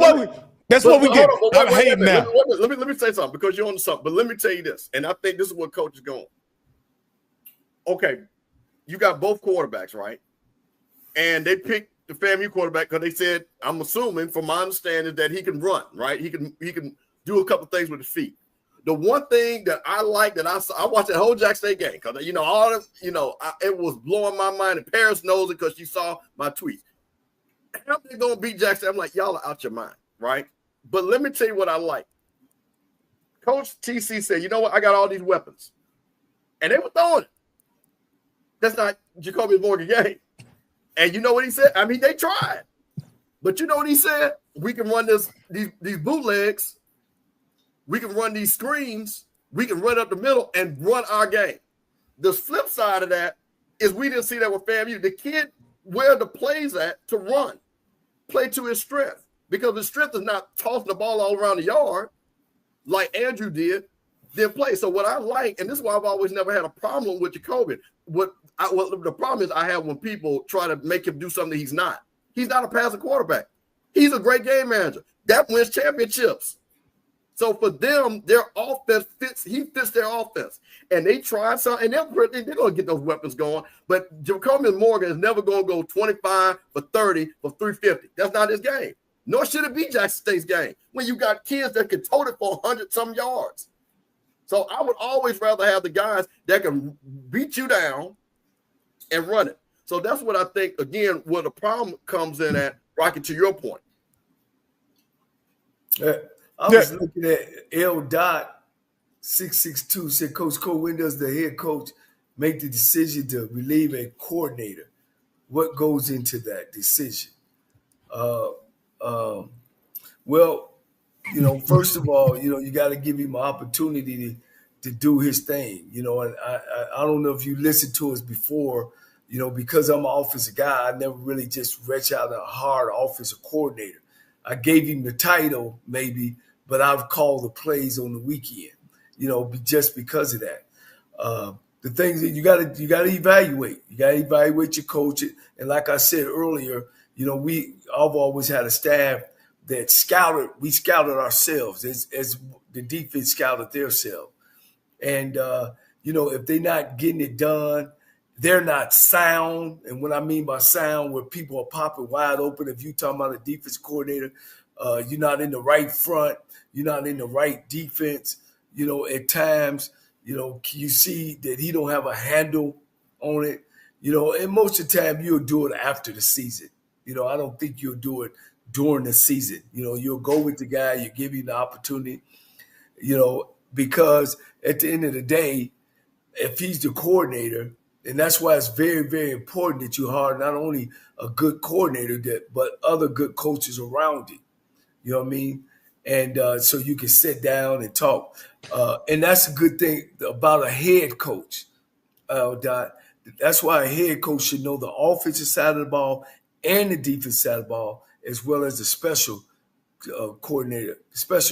what we get. I'm hating now. Let me say something because you're on something. But let me tell you this, and I think this is what coach is going. Okay, you got both quarterbacks, right? And they picked the FAMU quarterback because they said, I'm assuming, from my understanding, that he can run, right? He can do a couple things with his feet. The one thing that I like that I watched that whole Jackson State game because it was blowing my mind. And Paris knows it because she saw my tweets. How they gonna beat Jackson? I'm like, y'all are out your mind, right? But let me tell you what I like. Coach TC said, you know what? I got all these weapons, and they were throwing it. That's not Jacoby Morgan game. And you know what he said? I mean, they tried, but you know what he said? We can run these bootlegs. We can run these screens. We can run up the middle and run our game. The flip side of that is we didn't see that with FAMU. The kid where the plays at to run, play to his strength, because his strength is not tossing the ball all around the yard like Andrew did, then play. So what I like, and this is why I've always never had a problem with Jacoby. What the problem is I have when people try to make him do something he's not. He's not a passing quarterback. He's a great game manager. That wins championships. So for them, their offense he fits their offense. And they try something, and they're going to get those weapons going. But Jacoby Morgan is never going to go 25 for 30 for 350. That's not his game. Nor should it be Jackson State's game when you got kids that can tote it for 100-some yards. So I would always rather have the guys that can beat you down and run it. So that's what I think, again, where the problem comes in at, Rocky, to your point. I was looking at L. Dot 662 said, Coach Cole, when does the head coach make the decision to relieve a coordinator? What goes into that decision? Well, first of all, you got to give him an opportunity to do his thing, and I don't know if you listened to us before, because I'm an offensive guy, I never really just reach out a hard offensive coordinator. I gave him the title maybe, but I've called the plays on the weekend, just because of that. the things that you gotta evaluate. You gotta evaluate your coach. And like I said earlier, I've always had a staff that we scouted ourselves as the defense scouted themselves. And if they're not getting it done, they're not sound. And what I mean by sound, where people are popping wide open, if you're talking about a defense coordinator, you're not in the right front, you're not in the right defense. At times, you see that he don't have a handle on it. And most of the time you'll do it after the season. I don't think you'll do it during the season. You'll go with the guy, you give him the opportunity, because at the end of the day, if he's the coordinator, and that's why it's very, very important that you hire not only a good coordinator, but other good coaches around it. You know what I mean? And so you can sit down and talk. And that's a good thing about a head coach. That's why a head coach should know the offensive side of the ball and the defensive side of the ball, as well as the special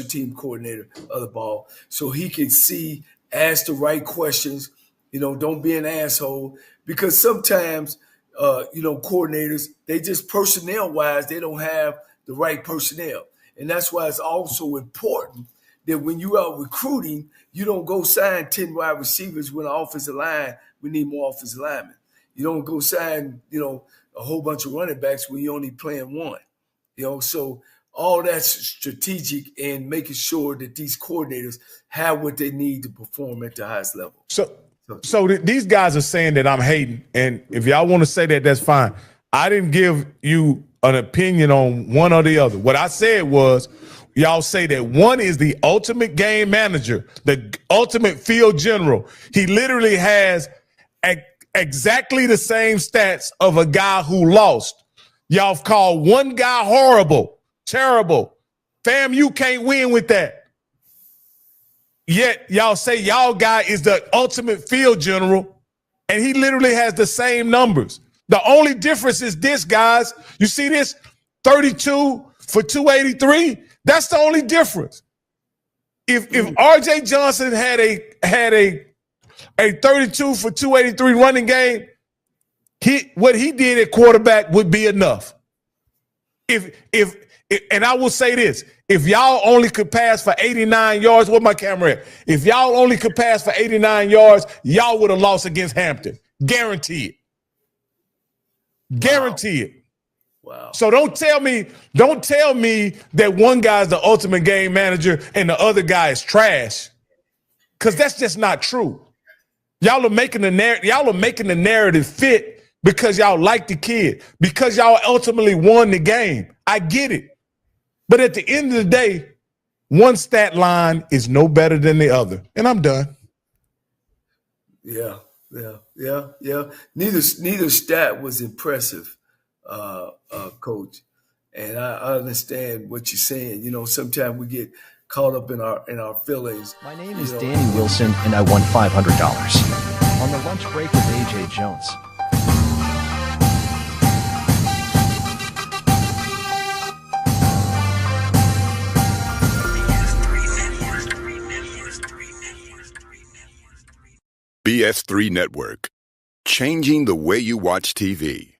team coordinator of the ball, so he can ask the right questions. Don't be an asshole, because sometimes, coordinators, they just personnel-wise, they don't have the right personnel. And that's why it's also important that when you are recruiting, you don't go sign 10 wide receivers with an offensive line. We need more offensive linemen. You don't go sign, a whole bunch of running backs when you're only playing one. So all that's strategic in making sure that these coordinators have what they need to perform at the highest level. So these guys are saying that I'm hating, and if y'all want to say that, that's fine. I didn't give you an opinion on one or the other. What I said was, y'all say that one is the ultimate game manager, the ultimate field general. He literally has exactly the same stats of a guy who lost. Y'all call one guy horrible, terrible. Fam, you can't win with that. Yet y'all say y'all guy is the ultimate field general, and he literally has the same numbers. The only difference is this, guys. You see this? 32 for 283. That's the only difference. If RJ Johnson had a 32 for 283 running game, what he did at quarterback would be enough. And I will say this, if y'all only could pass for 89 yards, where my camera at? If y'all only could pass for 89 yards, y'all would have lost against Hampton. Guarantee it. Guarantee it. Wow. So don't tell me that one guy's the ultimate game manager and the other guy is trash, because that's just not true. Y'all are making the narrative fit because y'all like the kid, because y'all ultimately won the game. I get it. But at the end of the day, one stat line is no better than the other. And I'm done. Yeah. Neither stat was impressive, Coach. And I understand what you're saying. Sometimes we get caught up in our feelings. My name is Danny Wilson, and I won $500 on the lunch break with AJ Jones. BS3 Network, changing the way you watch TV.